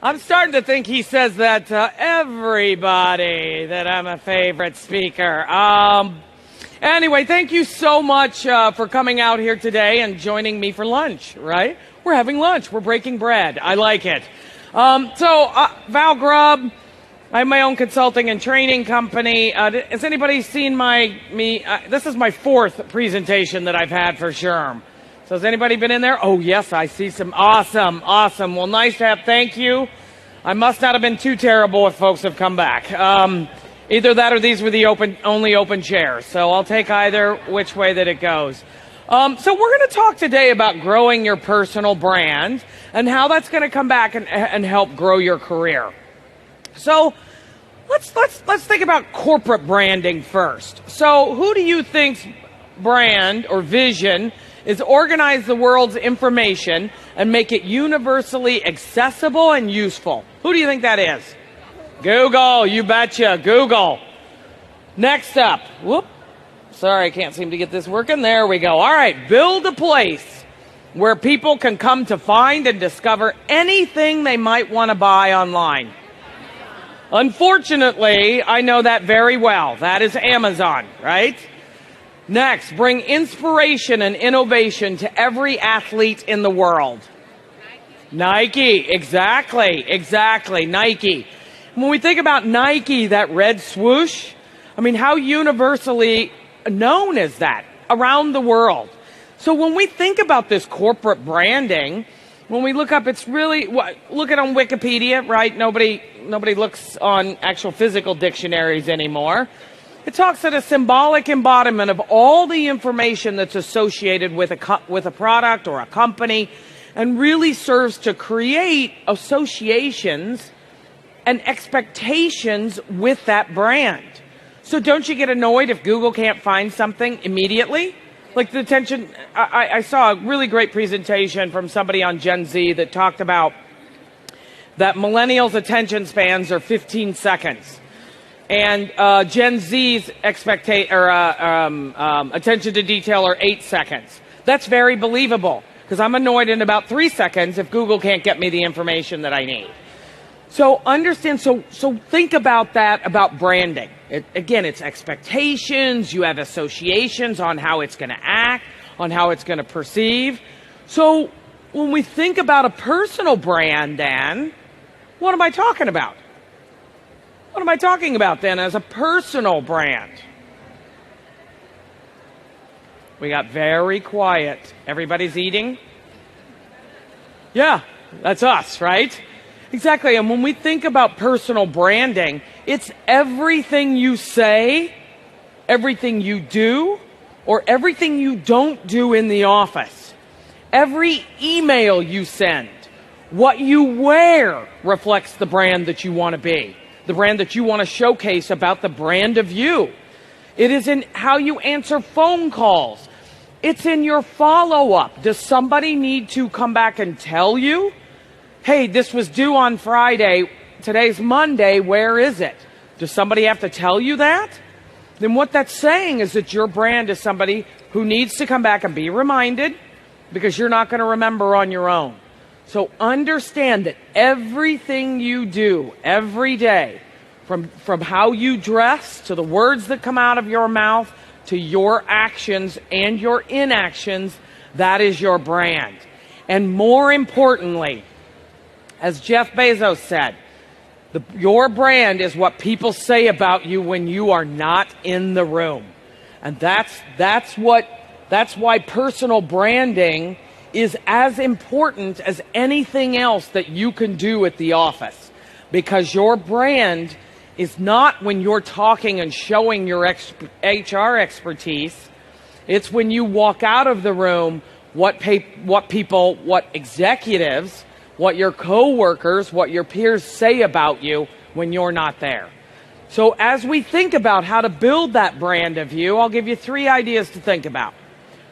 I'm starting to think he says that to everybody, that I'm a favorite speaker. Anyway, thank you so much for coming out here today and joining me for lunch, right? We're having lunch. We're breaking bread. I like it. Val Grubb, I have my own consulting and training company. Has anybody seen me? This is my fourth presentation that I've had for SHRM. So has anybody been in there? Oh, yes, I see some. Awesome. Well, nice to have. Thank you. I must not have been too terrible if folks have come back. Either that or these were the only open chairs. So I'll take either which way that it goes. So we're going to talk today about growing your personal brand and how that's going to come back and help grow your career. So let's think about corporate branding first. So who do you think's brand or vision is organize the world's information and make it universally accessible and useful? Who do you think that is? Google, you betcha, Google. Next up, sorry, I can't seem to get this working. There we go. All right, build a place where people can come to find and discover anything they might want to buy online. Unfortunately, I know that very well. That is Amazon, right? Next, bring inspiration and innovation to every athlete in the world. Nike, exactly, Nike. When we think about Nike, that red swoosh, I mean, how universally known is that around the world? So when we think about this corporate branding, when we look up, it's really, look at on Wikipedia, right? Nobody looks on actual physical dictionaries anymore. It talks at a symbolic embodiment of all the information that's associated with a product or a company, and really serves to create associations and expectations with that brand. So don't you get annoyed if Google can't find something immediately? Like the attention, I saw a really great presentation from somebody on Gen Z that talked about that millennials' attention spans are 15 seconds. And Gen Z's attention to detail are 8 seconds. That's very believable, because I'm annoyed in about 3 seconds if Google can't get me the information that I need. So understand, so think about that, about branding. Again, it's expectations, you have associations on how it's going to act, on how it's going to perceive. So when we think about a personal brand, then, what am I talking about? What am I talking about then as a personal brand? We got very quiet. Everybody's eating? Yeah, that's us, right? Exactly. And when we think about personal branding, it's everything you say, everything you do, or everything you don't do in the office. Every email you send, what you wear reflects the brand that you want to be, the brand that you want to showcase about the brand of you. It is in how you answer phone calls. It's in your follow-up. Does somebody need to come back and tell you, hey, this was due on Friday, today's Monday, where is it? Does somebody have to tell you that? Then what that's saying is that your brand is somebody who needs to come back and be reminded, because you're not going to remember on your own. So understand that everything you do every day, from how you dress to the words that come out of your mouth to your actions and your inactions, that is your brand. And more importantly, as Jeff Bezos said, your brand is what people say about you when you are not in the room. And that's why personal branding is as important as anything else that you can do at the office. Because your brand is not when you're talking and showing your HR expertise. It's when you walk out of the room, what executives, what your coworkers, what your peers say about you when you're not there. So as we think about how to build that brand of you, I'll give you 3 ideas to think about.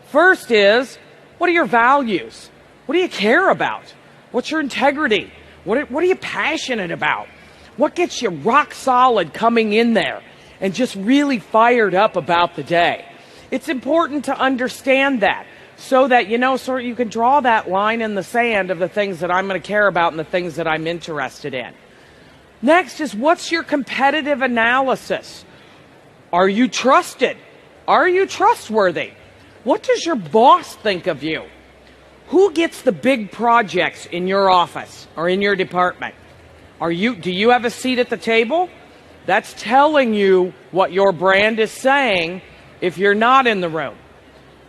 First is, what are your values? What do you care about? What's your integrity? What are you passionate about? What gets you rock solid coming in there and just really fired up about the day? It's important to understand that, so that, sort of you can draw that line in the sand of the things that I'm going to care about and the things that I'm interested in. Next is, what's your competitive analysis? Are you trusted? Are you trustworthy? What does your boss think of you? Who gets the big projects in your office or in your department? Do you have a seat at the table? That's telling you what your brand is saying if you're not in the room.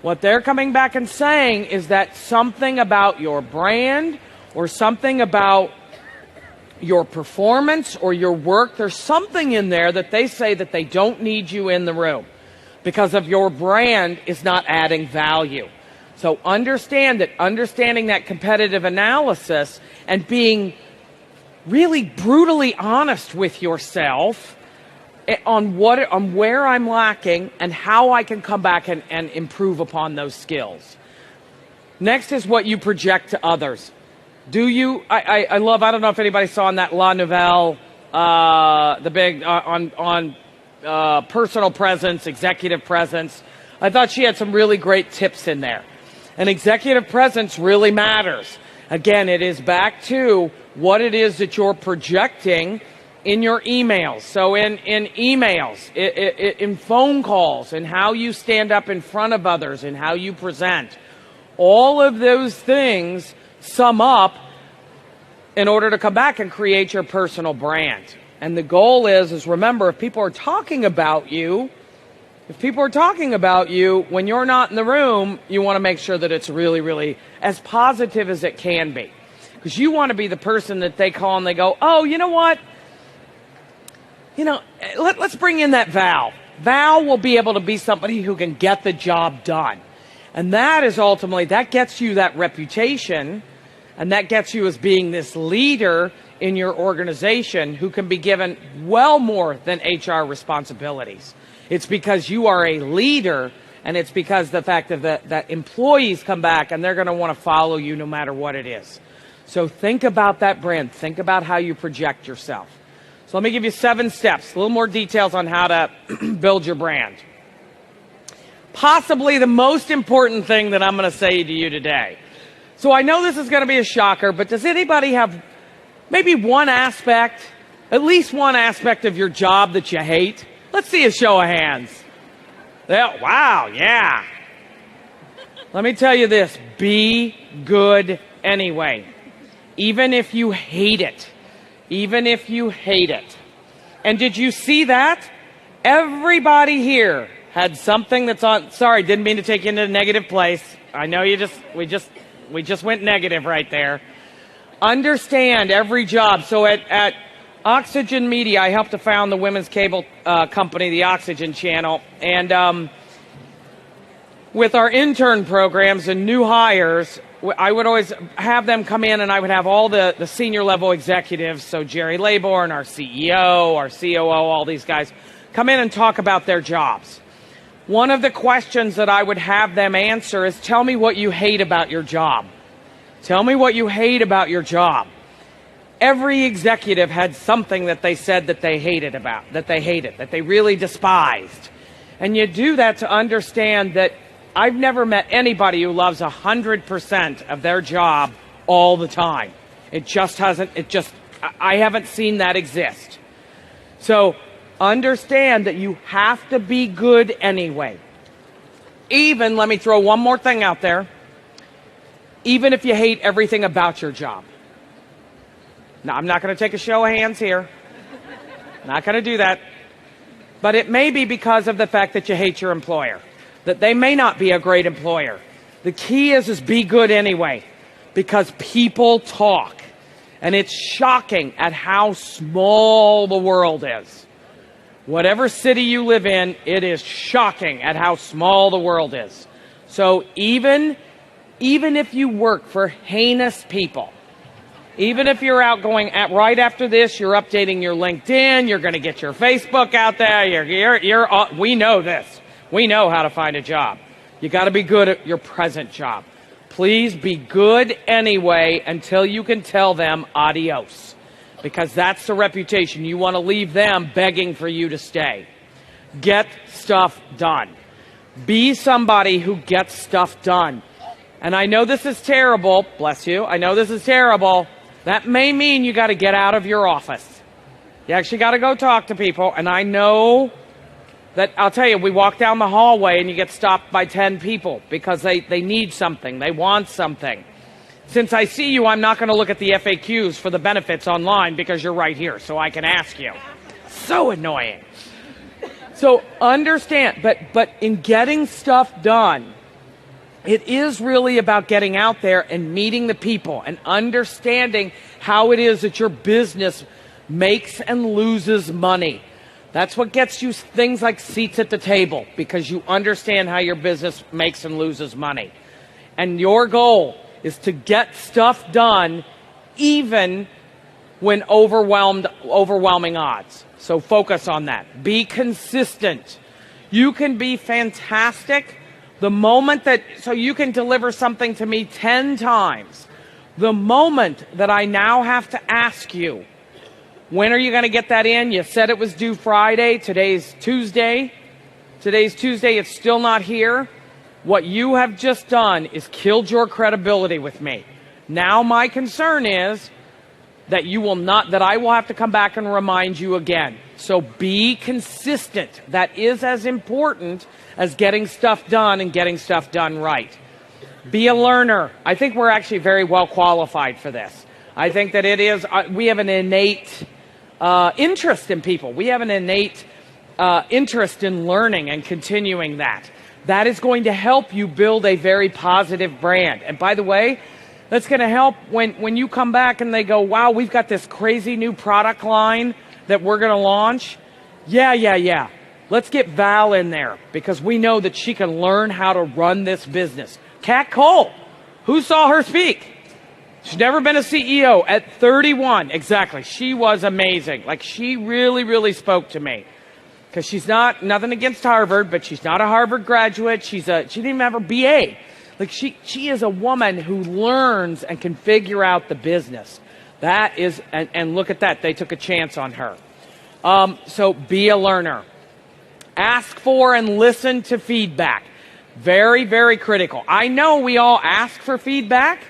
What they're coming back and saying is that something about your brand or something about your performance or your work, there's something in there that they say that they don't need you in the room because of your brand is not adding value. So understanding that competitive analysis and being really brutally honest with yourself on where I'm lacking and how I can come back and improve upon those skills. Next is what you project to others. I don't know if anybody saw in that La Nouvelle, the big on personal presence, executive presence. I thought she had some really great tips in there. And executive presence really matters. Again, it is back to what it is that you're projecting in your emails. So in emails, in phone calls, and how you stand up in front of others and how you present. All of those things sum up in order to come back and create your personal brand. And the goal is remember, if people are talking about you when you're not in the room, you want to make sure that it's really, really as positive as it can be. Because you want to be the person that they call and they go, oh, you know what? Let's bring in that Val. Val will be able to be somebody who can get the job done. And that is ultimately, that gets you that reputation, and that gets you as being this leader in your organization who can be given well more than HR responsibilities. It's because you are a leader, and it's because the fact that employees come back and they're going to want to follow you no matter what it is. So think about that brand. Think about how you project yourself. So let me give you 7 steps, a little more details on how to build your brand. Possibly the most important thing that I'm going to say to you today. So I know this is going to be a shocker, but does anybody have maybe one aspect, at least one aspect of your job that you hate? Let's see a show of hands. Yeah, wow, yeah. Let me tell you this, be good anyway. Even if you hate it. Even if you hate it. And did you see that? Everybody here had something that's on, sorry, didn't mean to take you into a negative place. I know we just went negative right there. Understand every job. So at Oxygen Media, I helped to found the women's cable company, the Oxygen Channel. And with our intern programs and new hires, I would always have them come in, and I would have all the senior level executives, so Jerry Laybourne, our CEO, our COO, all these guys, come in and talk about their jobs. One of the questions that I would have them answer is, tell me what you hate about your job. Tell me what you hate about your job. Every executive had something that they said that they hated, that they really despised. And you do that to understand that I've never met anybody who loves 100% of their job all the time. I haven't seen that exist. So understand that you have to be good anyway. Even, let me throw one more thing out there, even if you hate everything about your job. Now, I'm not going to take a show of hands here. Not going to do that. But it may be because of the fact that you hate your employer, that they may not be a great employer. The key is be good anyway, because people talk. And it's shocking at how small the world is. Whatever city you live in, it is shocking at how small the world is. So even if you work for heinous people, even if you're out going right after this, you're updating your LinkedIn, you're going to get your Facebook out there, we know this. We know how to find a job. You got to be good at your present job. Please be good anyway until you can tell them adios, because that's the reputation. You want to leave them begging for you to stay. Get stuff done. Be somebody who gets stuff done. And I know this is terrible. Bless you. I know this is terrible. That may mean you got to get out of your office. You actually got to go talk to people. And I know that, I'll tell you, we walk down the hallway and you get stopped by 10 people because they need something. They want something. Since I see you, I'm not going to look at the FAQs for the benefits online because you're right here, so I can ask you. So annoying. So understand, but in getting stuff done, it is really about getting out there and meeting the people and understanding how it is that your business makes and loses money. That's what gets you things like seats at the table, because you understand how your business makes and loses money. And your goal is to get stuff done even when overwhelming odds. So focus on that. Be consistent. You can be fantastic the moment that, so you can deliver something to me 10 times. The moment that I now have to ask you, when are you going to get that in? You said it was due Friday. Today's Tuesday. It's still not here. What you have just done is killed your credibility with me. Now my concern is that I will have to come back and remind you again. So be consistent. That is as important as getting stuff done and getting stuff done right. Be a learner. I think we're actually very well qualified for this. I think that it is, we have an innate interest in people. We have an innate interest in learning and continuing that. That is going to help you build a very positive brand. And by the way, that's going to help when you come back and they go, wow, we've got this crazy new product line that we're going to launch. Yeah. Let's get Val in there because we know that she can learn how to run this business. Kat Cole, who saw her speak? She's never been a CEO at 31. Exactly. She was amazing. Like, she really, really spoke to me. Because she's nothing against Harvard, but she's not a Harvard graduate. She didn't even have her BA. Like, she is a woman who learns and can figure out the business. That is, and look at that. They took a chance on her. So be a learner. Ask for and listen to feedback. Very, very critical. I know we all ask for feedback.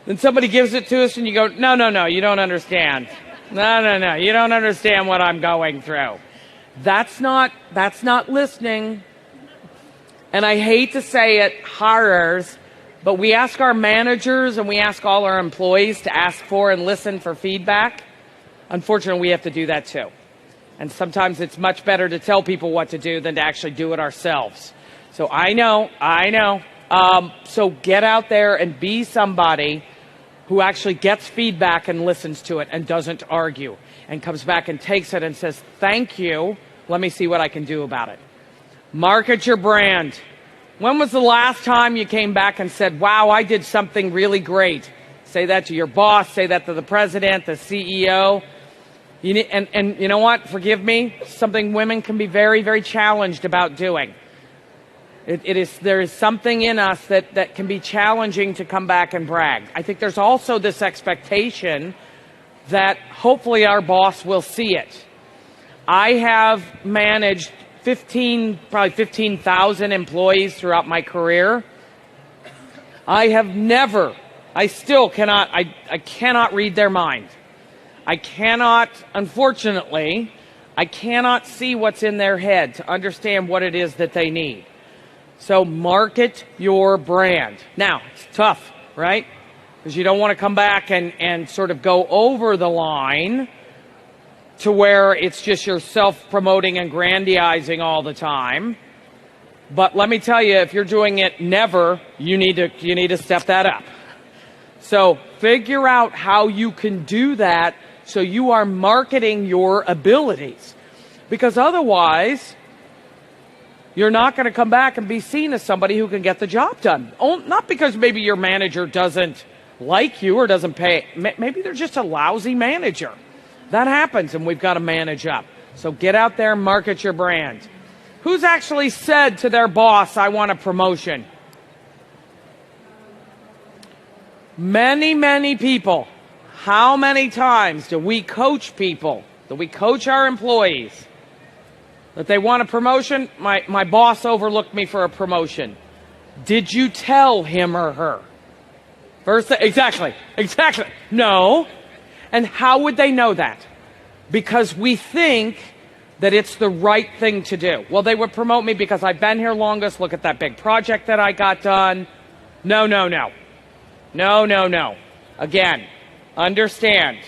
Then somebody gives it to us and you go, no, you don't understand. No, you don't understand what I'm going through. That's not listening. And I hate to say it, hirers, but we ask our managers and we ask all our employees to ask for and listen for feedback. Unfortunately, we have to do that too. And sometimes it's much better to tell people what to do than to actually do it ourselves. So I know. So get out there and be somebody who actually gets feedback and listens to it and doesn't argue and comes back and takes it and says, thank you. Let me see what I can do about it. Market your brand. When was the last time you came back and said, wow, I did something really great? Say that to your boss. Say that to the president, the CEO. And you know what? Forgive me. Something women can be very, very challenged about doing. There is something in us that can be challenging to come back and brag. I think there's also this expectation that hopefully our boss will see it. I have managed probably 15,000 employees throughout my career. I cannot read their mind. Unfortunately, I cannot see what's in their head to understand what it is that they need. So market your brand. Now, it's tough, right? Because you don't want to come back and sort of go over the line to where it's just you're self-promoting and grandizing all the time. But let me tell you, if you're doing it never, you need to step that up. So figure out how you can do that so you are marketing your abilities. Because otherwise, you're not going to come back and be seen as somebody who can get the job done. Not because maybe your manager doesn't like you or doesn't pay. Maybe they're just a lousy manager. That happens, and we've got to manage up. So get out there and market your brand. Who's actually said to their boss, I want a promotion? Many, many people. How many times do we coach people? Do we coach our employees that they want a promotion? My boss overlooked me for a promotion. Did you tell him or her? Exactly. No. And how would they know that? Because we think that it's the right thing to do. Well, they would promote me because I've been here longest. Look at that big project that I got done. No. Again, understand,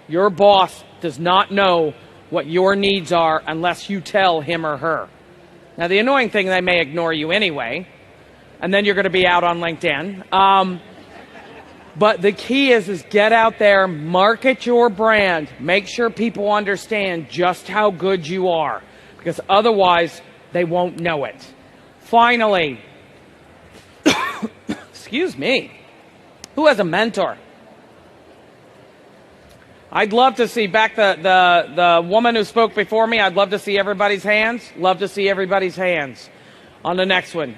your boss does not know what your needs are unless you tell him or her. Now, the annoying thing, they may ignore you anyway, and then you're going to be out on LinkedIn. But the key is get out there, market your brand, make sure people understand just how good you are, because otherwise they won't know it. Finally, excuse me, who has a mentor? I'd love to see back the woman who spoke before me. I'd love to see everybody's hands. Love to see everybody's hands on the next one.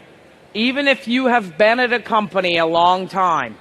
Even if you have been at a company a long time,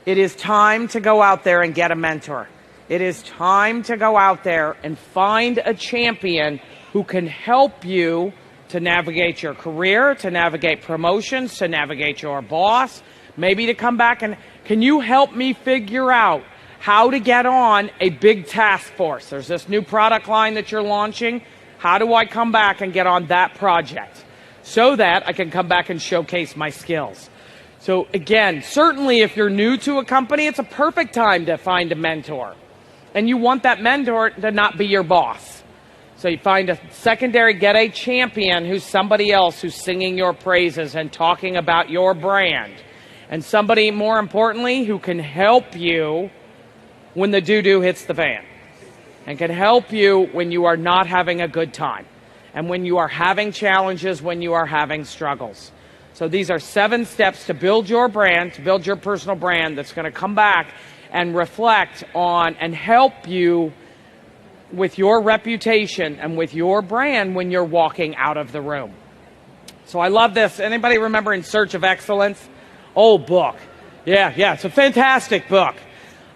it is time to go out there and get a mentor. It is time to go out there and find a champion who can help you to navigate your career, to navigate promotions, to navigate your boss, maybe to come back and, can you help me figure out how to get on a big task force? There's this new product line that you're launching. How do I come back and get on that project so that I can come back and showcase my skills? So again, certainly if you're new to a company, it's a perfect time to find a mentor. And you want that mentor to not be your boss. So you find a secondary, get a champion who's somebody else who's singing your praises and talking about your brand. And somebody, more importantly, who can help you when the doo-doo hits the fan. And can help you when you are not having a good time. And when you are having challenges, when you are having struggles. So these are 7 steps to build your brand, to build your personal brand that's going to come back and reflect on and help you with your reputation and with your brand when you're walking out of the room. So I love this. Anybody remember In Search of Excellence? Old book. Yeah, it's a fantastic book.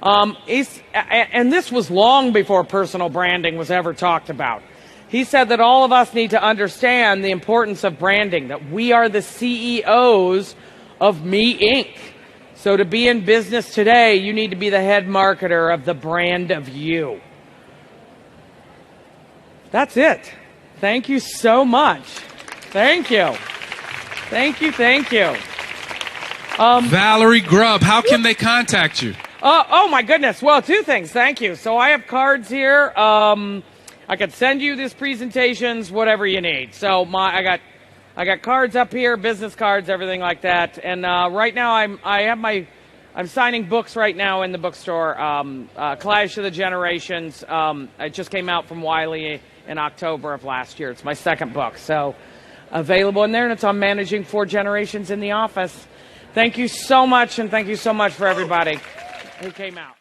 And this was long before personal branding was ever talked about. He said that all of us need to understand the importance of branding, that we are the CEOs of Me Inc. So to be in business today, you need to be the head marketer of the brand of you. That's it. Thank you so much. Thank you. Valerie Grubb, how can they contact you? Oh my goodness. Well, 2 things. Thank you. So I have cards here. I could send you these presentations, whatever you need. So I got cards up here, business cards, everything like that. And right now I'm signing books right now in the bookstore. Clash of the Generations. It just came out from Wiley in October of last year. It's my 2nd book. So available in there, and it's on managing 4 generations in the office. Thank you so much, and thank you so much for everybody who came out.